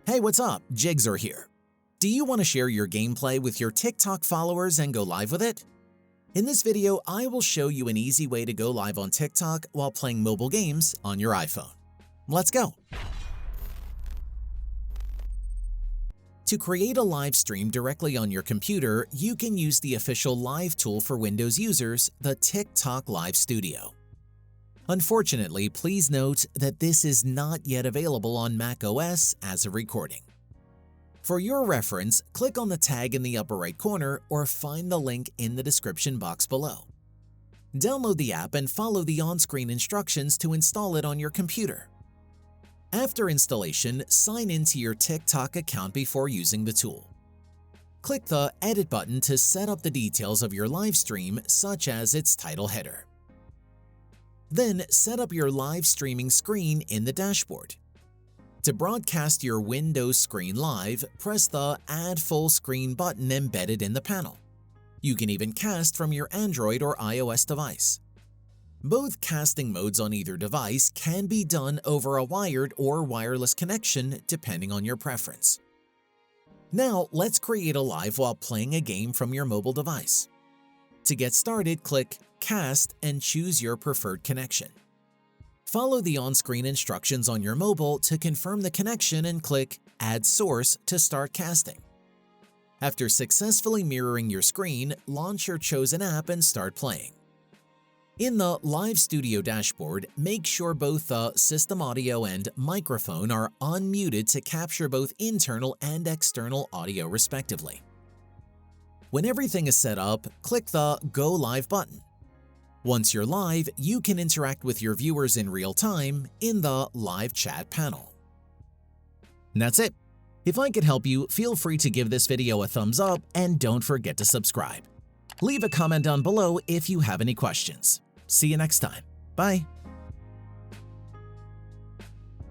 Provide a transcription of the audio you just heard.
Hey, what's up? Jigsaw here. Do you want to share your gameplay with your TikTok followers and go live with it? In this video, I will show you an easy way to go live on TikTok while playing mobile games on your iPhone. Let's go! To create a live stream directly on your computer, you can use the official live tool for Windows users, the TikTok Live Studio. Unfortunately, please note that this is not yet available on macOS as of recording. For your reference, click on the tag in the upper right corner or find the link in the description box below. Download the app and follow the on-screen instructions to install it on your computer. After installation, sign into your TikTok account before using the tool. Click the Edit button to set up the details of your live stream, such as its title header. Then set up your live streaming screen in the dashboard. To broadcast your Windows screen live, press the Add Full Screen button embedded in the panel. You can even cast from your Android or iOS device. Both casting modes on either device can be done over a wired or wireless connection depending on your preference. Now let's create a live while playing a game from your mobile device. To get started, click Cast and choose your preferred connection. Follow the on-screen instructions on your mobile to confirm the connection and click Add Source to start casting. After successfully mirroring your screen, launch your chosen app and start playing. In the Live Studio dashboard, make sure both the system audio and microphone are unmuted to capture both internal and external audio respectively. When everything is set up, click the Go Live button. Once you're live, you can interact with your viewers in real time in the live chat panel. And that's it. If I could help you, feel free to give this video a thumbs up and don't forget to subscribe. Leave a comment down below if you have any questions. See you next time. Bye.